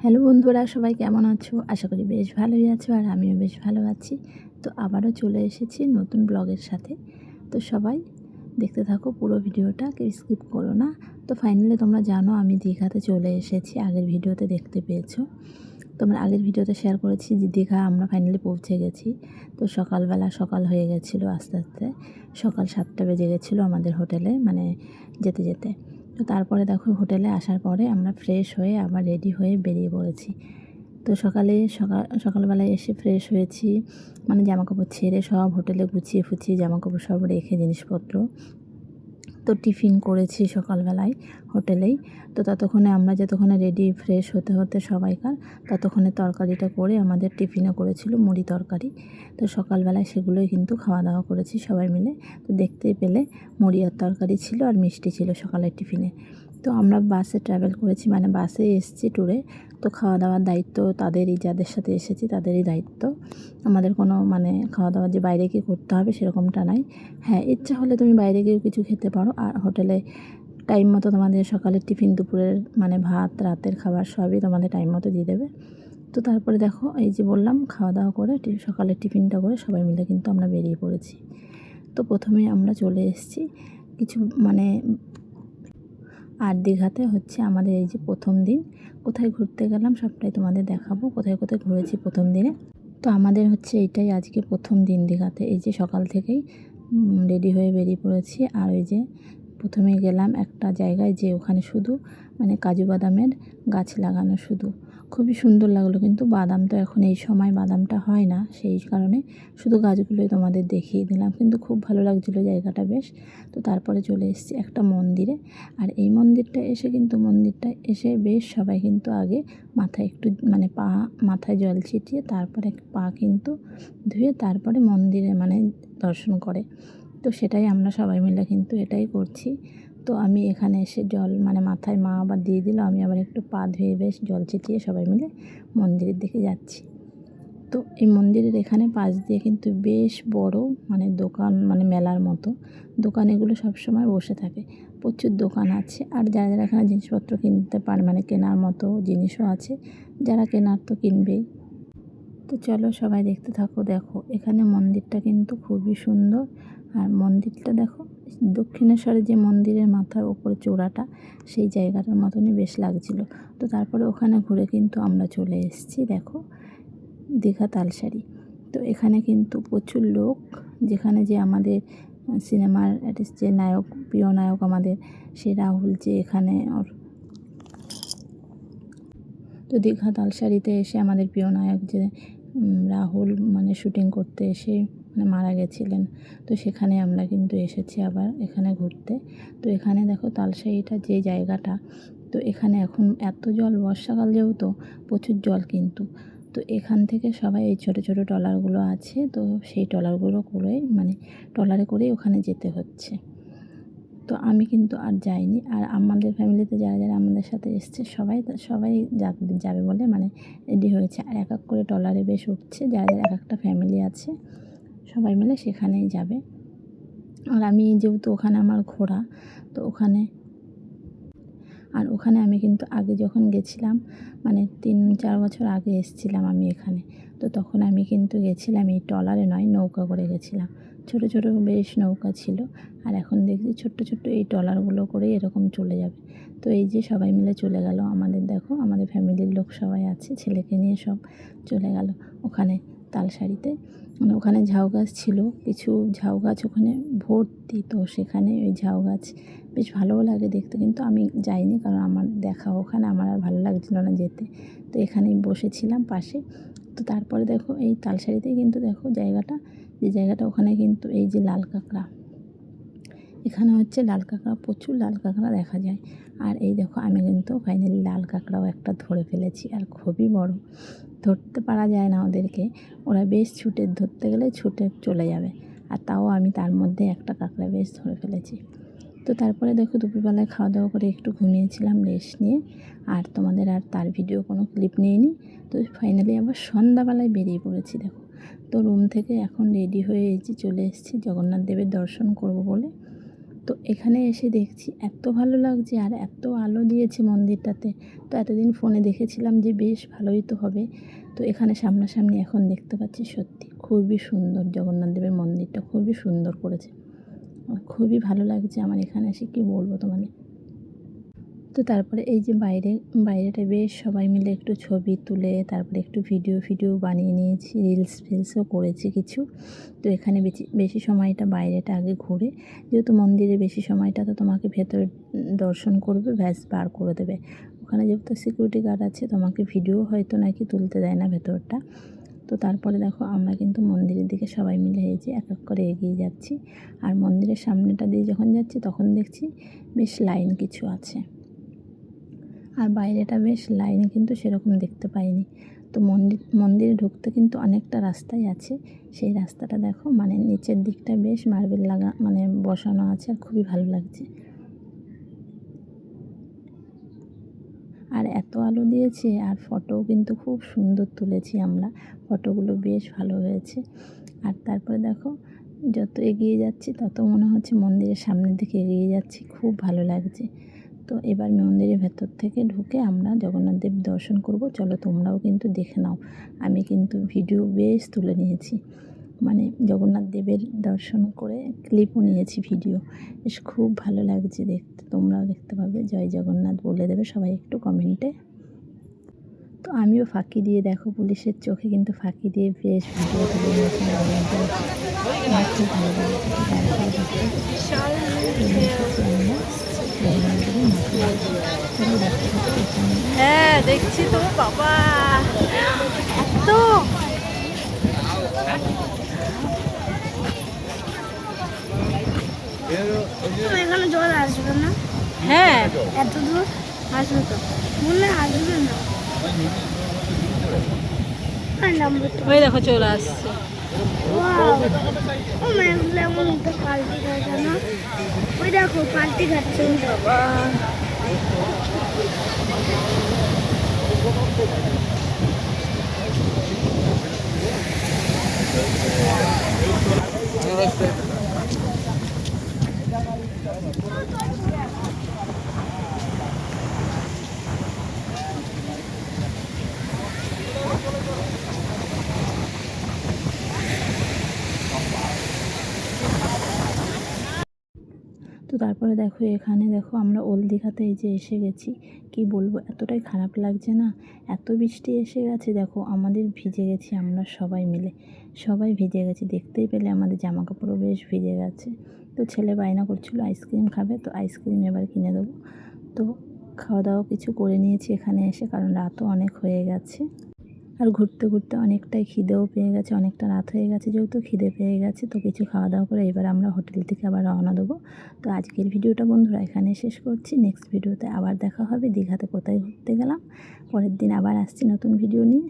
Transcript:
Hello বন্ধুরা, সবাই কেমন আছো? আশা করি বেশ ভালোই আছো আর আমিও বেশ ভালো আছি। তো আবারও চলে এসেছি নতুন ব্লগের সাথে। তো সবাই দেখতে থাকো পুরো ভিডিওটা, কেউ স্কিপ করো না। তো ফাইনালি তোমরা জানো আমি দীঘাতে চলে এসেছি, আগের ভিডিওতে দেখতে পেয়েছো। তোমরা আগের ভিডিওতে শেয়ার করেছি যে দীঘা আমরা ফাইনালি পৌঁছে গেছি। তো সকালবেলা সকাল হয়ে গেছিলো, আস্তে আস্তে সকাল 7টা বেজে গেছিলো আমাদের হোটেলে, মানে যেতে যেতে। তো তারপরে দেখো হোটেলে আসার পরে আমরা ফ্রেশ হয়ে আবার রেডি হয়ে বেরিয়ে পড়েছি। তো সকালবেলায় এসে ফ্রেশ হয়েছি, মানে জামাকাপড় ছেড়ে সব হোটেলে গুছিয়ে ফুছিয়ে জামাকাপড় সব রেখে জিনিসপত্র তো টিফিন করেছি সকালবেলায় হোটেলেই। তো ততক্ষণে আমরা যতক্ষণে রেডি ফ্রেশ হতে হতে সবাইকার, ততক্ষণে তরকারিটা করে আমাদের টিফিনও করেছিল মুড়ি তরকারি। তো সকালবেলায় সেগুলোই কিন্তু খাওয়া দাওয়া করেছি সবাই মিলে। তো দেখতেই পেলে মুড়ি আর তরকারি ছিল আর মিষ্টি ছিল সকালের টিফিনে। তো আমরা বাসে ট্রাভেল করেছি, মানে বাসে এসেছি ট্যুরে। তো খাওয়া দাওয়ার দায়িত্ব তাদেরই, যাদের সাথে এসেছি তাদেরই দায়িত্ব। আমাদের কোনো মানে খাওয়া দাওয়া যে বাইরে গিয়ে করতে হবে সেরকমটা নাই। হ্যাঁ, ইচ্ছা হলে তুমি বাইরে গিয়েও কিছু খেতে পারো, আর হোটেলে টাইম মতো তোমাদের সকালের টিফিন, দুপুরের মানে ভাত, রাতের খাবার সবই তোমাদের টাইম মতো দিয়ে দেবে। তো তারপরে দেখো এই যে বললাম, খাওয়া দাওয়া করে সকালের টিফিনটা করে সবাই মিলে কিন্তু আমরা বেরিয়ে পড়েছি। তো প্রথমেই আমরা চলে এসেছি কিছু মানে আর দীঘাতে হচ্ছে আমাদের এই যে প্রথম দিন। কোথায় ঘুরতে গেলাম সবটাই তোমাদের দেখাবো, কোথায় কোথায় ঘুরেছি প্রথম দিনে। তো আমাদের হচ্ছে এইটাই আজকে প্রথম দিন দীঘাতে। এই যে সকাল থেকেই রেডি হয়ে বেরিয়ে পড়েছি। আর ওই যে প্রথমে গেলাম একটা জায়গায়, যে ওখানে শুধু মানে কাজু বাদামের গাছ লাগানো, শুধু খুবই সুন্দর লাগলো। কিন্তু বাদাম তো এখন এই সময় বাদামটা হয় না, সেই কারণে শুধু গাছগুলোই তোমাদের দেখিয়ে দিলাম, কিন্তু খুব ভালো লাগছিলো জায়গাটা বেশ। তো তারপরে চলে এসেছি একটা মন্দিরে। আর এই মন্দিরটা এসে কিন্তু বেশ সবাই কিন্তু আগে মাথায় একটু মানে মাথায় জল ছিটিয়ে তারপরে পা কিন্তু ধুয়ে তারপরে মন্দিরে মানে দর্শন করে। তো সেটাই আমরা সবাই মিলে কিন্তু এটাই করছি। তো আমি এখানে এসে জল মানে মাথায় মা আবার দিয়ে দিল, আমি আবার একটু পা ধুয়ে বেশ জল ছিটিয়ে সবাই মিলে মন্দিরের দিকে যাচ্ছি। তো এই মন্দিরের এখানে পাশ দিয়ে কিন্তু বেশ বড় মানে দোকান, মানে মেলার মতো দোকান, এগুলো সবসময় বসে থাকে। প্রচুর দোকান আছে, আর যারা যারা এখানে জিনিসপত্র কিনতে পারে, মানে কেনার মতো জিনিসও আছে, যারা কেনার তো কিনবেই। তো চলো সবাই দেখতে থাকো। দেখো এখানে মন্দিরটা কিন্তু খুবই সুন্দর। আর মন্দিরটা দেখো, দক্ষিণেশ্বরে যে মন্দিরের মাথার ওপরে চূড়াটা, সেই জায়গাটার মতনই বেশ লাগছিল। তো তারপরে ওখানে ঘুরে কিন্তু আমরা চলে এসেছি দেখো দীঘা তালসারি। তো এখানে কিন্তু প্রচুর লোক, যেখানে যে আমাদের সিনেমার যে নায়ক, প্রিয় নায়ক আমাদের, সে রাহুল, যে এখানে ওর তো দীঘা তালসারিতে এসে আমাদের প্রিয় নায়ক যে রাহুল মানে শুটিং করতে এসে মানে মারা গেছিলেন। তো সেখানে আমরা কিন্তু এসেছি আবার এখানে ঘুরতে। তো এখানে দেখো তালসারিটা যে জায়গাটা, তো এখানে এখন এত জল, বর্ষাকাল যেহেতু প্রচুর জল কিন্তু। তো এখান থেকে সবাই এই ছোটো ছোটো ট্রলারগুলো আছে, তো সেই ট্রলারগুলো করে মানে ট্রলারে করেই ওখানে যেতে হচ্ছে। তো আমি কিন্তু আর যাইনি। আর আমাদের ফ্যামিলিতে যারা যারা আমাদের সাথে এসছে সবাই সবাই যাবে বলে মানে রেডি হয়েছে। আর এক এক করে ট্রলারে বেশ উঠছে, যারা যারা এক একটা ফ্যামিলি আছে সবাই মিলে সেখানেই যাবে। আর আমি যেহেতু ওখানে আমার ঘোরা, তো ওখানে আমি কিন্তু আগে যখন গেছিলাম, মানে 3-4 বছর আগে এসেছিলাম আমি এখানে। তো তখন আমি কিন্তু গেছিলাম এই ট্রলারে নয়, নৌকা করে গেছিলাম। ছোটো ছোটো বেশ নৌকা ছিল। আর এখন দেখছি ছোট্ট ছোট্ট এই ট্রলারগুলো করেই এরকম চলে যাবে। তো এই যে সবাই মিলে চলে গেল আমাদের, দেখো আমাদের ফ্যামিলির লোক সবাই আছে, ছেলেকে নিয়ে সব চলে গেল ওখানে তালসারিতে। মানে ওখানে ঝাউ গাছ ছিল, কিছু ঝাউ গাছ ওখানে ভর্তি। তো সেখানে ওই ঝাউ গাছ বেশ ভালোও লাগে দেখতে, কিন্তু আমি যাইনি, কারণ আমার দেখা ওখানে আমার আর ভালো লাগছিল না যেতে। তো এখানেই বসেছিলাম পাশে। তো তারপরে দেখো এই তালসারিতেই কিন্তু দেখো জায়গাটা, যে জায়গাটা ওখানে কিন্তু এই যে লাল কাঁকড়া, এখানে হচ্ছে লাল কাঁকড়া, প্রচুর লাল কাঁকড়া দেখা যায়। আর এই দেখো আমি কিন্তু ফাইনালি লাল কাঁকড়াও একটা ধরে ফেলেছি, আর খুবই বড়, ধরতে পারা যায় না ওদেরকে, ওরা বেশ ছুটে, ধরতে গেলে ছুটে চলে যাবে। আর তাও আমি তার মধ্যে একটা কাঁকড়া বেশ ধরে ফেলেছি। তো তারপরে দেখো দুপুরবেলায় খাওয়া দাওয়া করে একটু ঘুমিয়েছিলাম রেস্ট নিয়ে, আর তোমাদের আর তার ভিডিও কোনো ক্লিপ নিইনি। তো ফাইনালি আবার সন্ধ্যাবেলায় বেরিয়ে পড়েছি দেখো। তো রুম থেকে এখন রেডি হয়ে এই যে চলে এসেছি জগন্নাথ দেবের দর্শন করব বলে। তো এখানে এসে দেখছি এত ভালো লাগছে আর এত আলো দিয়েছে মন্দিরটাতে। তো এতদিন ফোনে দেখেছিলাম যে বেশ ভালোই তো হবে, তো এখানে সামনাসামনি এখন দেখতে পাচ্ছি সত্যি খুবই সুন্দর। জগন্নাথ দেবের মন্দিরটা খুবই সুন্দর করেছে, খুবই ভালো লাগছে আমার এখানে এসে, কী বলবো তোমাকে। তো তারপরে এই যে বাইরেটা বেশ সবাই মিলে একটু ছবি তুলে তারপরে একটু ভিডিও বানিয়ে নিয়েছি, রিলসও করেছি কিছু। তো এখানে বেশি সময়টা বাইরেটা আগে ঘুরে, যেহেতু মন্দিরে বেশি সময়টা তো তোমাকে ভেতরে দর্শন করবে, ব্যাস বার করে দেবে। ওখানে যেহেতু সিকিউরিটি গার্ড আছে, তোমাকে ভিডিও হয়তো নাকি তুলতে দেয় না ভেতরটা। তো তারপরে দেখো আমরা কিন্তু মন্দিরের দিকে সবাই মিলে এই যে এক এক করে এগিয়ে যাচ্ছি। আর মন্দিরের সামনেটা দিয়ে যখন যাচ্ছি তখন দেখছি বেশ লাইন কিছু আছে, আর বাইরেটা বেশ লাইন কিন্তু সেরকম দেখতে পাইনি। তো মন্দিরে ঢুকতে কিন্তু অনেকটা রাস্তাই আছে, সেই রাস্তাটা দেখো মানে নিচের দিকটা বেশ মার্বেল লাগা মানে বসানো আছে, আর খুবই ভালো লাগছে। আর এত আলো দিয়েছে, আর ফটোও কিন্তু খুব সুন্দর তুলেছি আমরা, ফটোগুলো বেশ ভালো হয়েছে। আর তারপরে দেখো যত এগিয়ে যাচ্ছি তত মনে হচ্ছে মন্দিরের সামনের দিকে এগিয়ে যাচ্ছি, খুব ভালো লাগছে। তো এবার মন্দিরের ভেতর থেকে ঢুকে আমরা জগন্নাথ দেব দর্শন করব। চলো তোমরাও কিন্তু দেখে নাও, আমি কিন্তু ভিডিও বেশ তুলে নিয়েছি, মানে জগন্নাথ দেবের দর্শন করে ক্লিপও নিয়েছি ভিডিও, বেশ খুব ভালো লাগছে দেখতে। তোমরাও দেখতে পাবে, জয় জগন্নাথ বলে দেবে সবাই একটু কমেন্টে। তো আমিও ফাঁকি দিয়ে দেখো পুলিশের চোখে কিন্তু ফাঁকি দিয়ে বেশ ভিডিও তুলে নিয়েছি জগন্নাথ দেবের, আমার খুব ভালো লাগছে। তারপরে দেখতে চলে এসেছি আমরা জগন্নাথ দেবের মাকে দেখতে। চলো দেখতে থাকো এখানে। হ্যাঁ দেখছি তো বাবা, এত এখানে জল আসবে না, হ্যাঁ এত দূর আসবে তো মনে হয় আসবে না। ওই দেখো চলে আসছে। ও মেঘগুলো এমন তো পাল্টি খাচ্ছে না, ওই দেখো পাল্টি খাচ্ছে বাবা। তো তারপরে দেখো এখানে দেখো আমরা ওল্ড দীঘাতে এই যে এসে গেছি, কি বলবো এতটাই খারাপ লাগছে না, এত বৃষ্টি এসে গেছে। দেখো আমাদের ভিজে গেছি আমরা সবাই মিলে, সবাই ভিজে গেছি, দেখতেই পেলে আমাদের জামা কাপড়ও বেশ ভিজে গেছে। তো ছেলে বায়না করছিল আইসক্রিম খাবে, তো আইসক্রিম এবার কিনে দেবো। তো খাওয়া দাওয়া কিছু করে নিয়েছি এখানে এসে, কারণ রাতও অনেক হয়ে গেছে, আর ঘুরতে ঘুরতে অনেকটাই খিদেও পেয়ে গেছে, অনেকটা রাত হয়ে গেছে, যেহেতু খিদে পেয়ে গেছে তো কিছু খাওয়া দাওয়া করে এবার আমরা হোটেল থেকে আবার রওনা দেবো। তো আজকের ভিডিওটা বন্ধুরা এখানে শেষ করছি, নেক্সট ভিডিওতে আবার দেখা হবে দীঘাতে কোথায় ঘুরতে গেলাম। পরের দিন আবার আসছি নতুন ভিডিও নিয়ে।